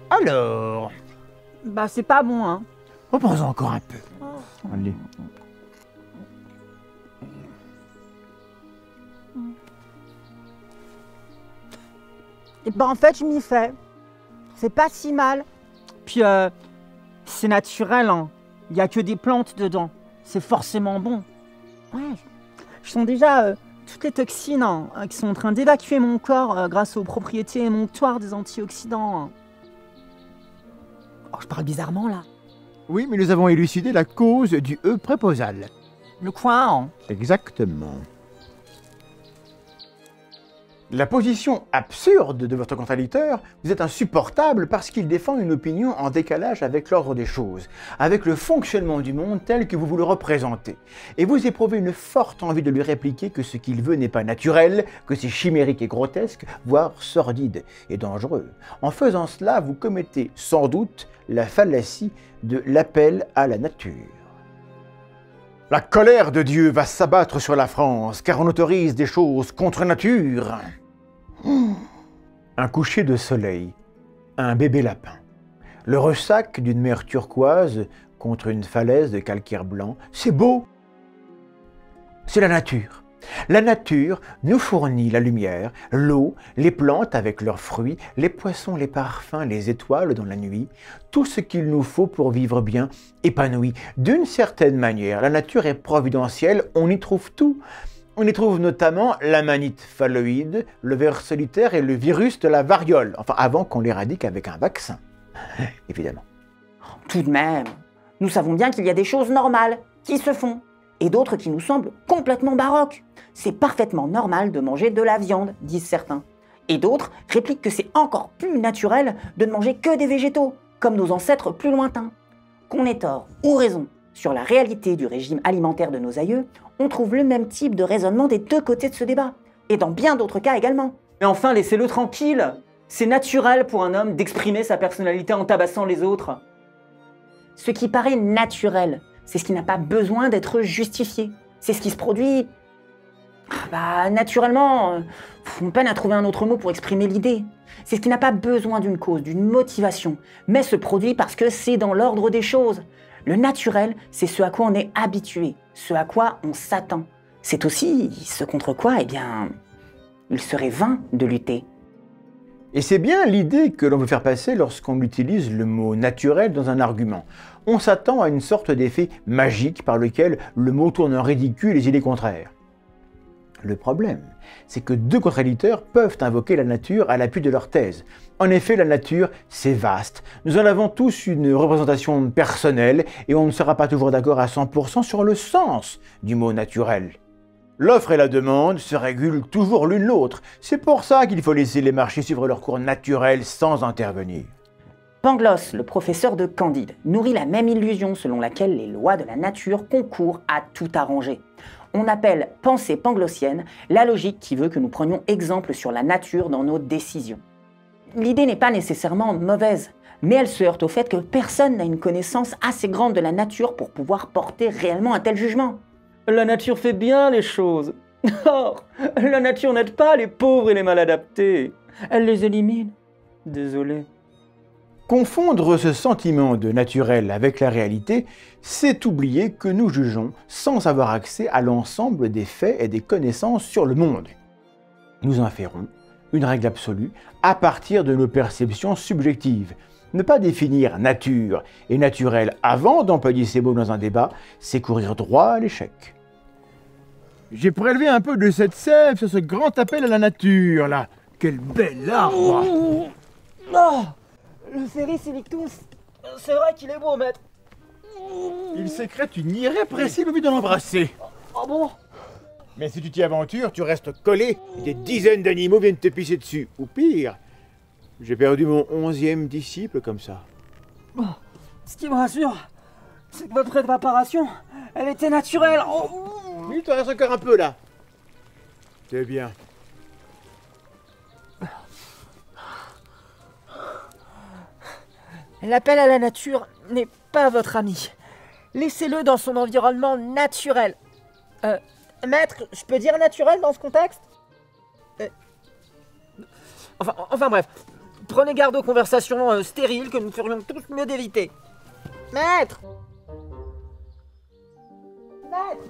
Alors, Bah c'est pas bon, hein. reprends encore un peu. Allez. Et bah en fait, je m'y fais. C'est pas si mal. Puis c'est naturel, hein. Il y a que des plantes dedans. C'est forcément bon. Ouais. Je sens déjà toutes les toxines hein, qui sont en train d'évacuer mon corps grâce aux propriétés émonctoires des antioxydants. Hein. Oh, je parle bizarrement là. Oui, mais nous avons élucidé la cause du E préposal. Le coin, hein. Exactement. La position absurde de votre contradicteur vous est insupportable parce qu'il défend une opinion en décalage avec l'ordre des choses, avec le fonctionnement du monde tel que vous vous le représentez. Et vous éprouvez une forte envie de lui répliquer que ce qu'il veut n'est pas naturel, que c'est chimérique et grotesque, voire sordide et dangereux. En faisant cela, vous commettez sans doute la fallacie de l'appel à la nature. La colère de Dieu va s'abattre sur la France, car on autorise des choses contre nature. Un coucher de soleil, un bébé lapin, le ressac d'une mer turquoise contre une falaise de calcaire blanc, c'est beau. C'est la nature. La nature nous fournit la lumière, l'eau, les plantes avec leurs fruits, les poissons, les parfums, les étoiles dans la nuit, tout ce qu'il nous faut pour vivre bien, épanoui. D'une certaine manière, la nature est providentielle, on y trouve tout. On y trouve notamment la manite phalloïde, le ver solitaire et le virus de la variole, enfin avant qu'on l'éradique avec un vaccin, évidemment. Tout de même, nous savons bien qu'il y a des choses normales qui se font, et d'autres qui nous semblent complètement baroques. C'est parfaitement normal de manger de la viande, disent certains. Et d'autres répliquent que c'est encore plus naturel de ne manger que des végétaux, comme nos ancêtres plus lointains. Qu'on ait tort ou raison sur la réalité du régime alimentaire de nos aïeux, on trouve le même type de raisonnement des deux côtés de ce débat, et dans bien d'autres cas également. Mais enfin, laissez-le tranquille. C'est naturel pour un homme d'exprimer sa personnalité en tabassant les autres. Ce qui paraît naturel, c'est ce qui n'a pas besoin d'être justifié. C'est ce qui se produit... naturellement, on peine à trouver un autre mot pour exprimer l'idée. C'est ce qui n'a pas besoin d'une cause, d'une motivation, mais se produit parce que c'est dans l'ordre des choses. Le naturel, c'est ce à quoi on est habitué, ce à quoi on s'attend. C'est aussi ce contre quoi, il serait vain de lutter. Et c'est bien l'idée que l'on veut faire passer lorsqu'on utilise le mot naturel dans un argument. On s'attend à une sorte d'effet magique par lequel le mot tourne en ridicule les idées contraires. Le problème, c'est que deux contradicteurs peuvent invoquer la nature à l'appui de leur thèse. En effet, la nature, c'est vaste. Nous en avons tous une représentation personnelle et on ne sera pas toujours d'accord à 100% sur le sens du mot naturel. L'offre et la demande se régulent toujours l'une l'autre. C'est pour ça qu'il faut laisser les marchés suivre leur cours naturel sans intervenir. Pangloss, le professeur de Candide, nourrit la même illusion selon laquelle les lois de la nature concourent à tout arranger. On appelle pensée panglossienne la logique qui veut que nous prenions exemple sur la nature dans nos décisions. L'idée n'est pas nécessairement mauvaise, mais elle se heurte au fait que personne n'a une connaissance assez grande de la nature pour pouvoir porter réellement un tel jugement. La nature fait bien les choses. Or, la nature n'aide pas les pauvres et les mal adaptés. Elle les élimine. Désolé. Confondre ce sentiment de naturel avec la réalité, c'est oublier que nous jugeons sans avoir accès à l'ensemble des faits et des connaissances sur le monde. Nous inférons une règle absolue à partir de nos perceptions subjectives. Ne pas définir nature et naturel avant d'employer ces mots dans un débat, c'est courir droit à l'échec. J'ai prélevé un peu de cette sève sur ce grand appel à la nature, là. Quel bel arbre! Oh, le Séricillictus, c'est vrai qu'il est beau, maître. Il sécrète une irrépressible envie de l'embrasser. Oh bon? Mais si tu t'y aventures, tu restes collé, des dizaines d'animaux viennent te pisser dessus. Ou pire, j'ai perdu mon 11e disciple comme ça. Bon, ce qui me rassure, c'est que votre évaporation Elle était naturelle. Oh. Il t'en reste encore un peu là. C'est bien. L'appel à la nature n'est pas votre ami. Laissez-le dans son environnement naturel. Maître, je peux dire naturel dans ce contexte? Enfin bref, prenez garde aux conversations stériles que nous ferions tous mieux d'éviter. Maître! Maître!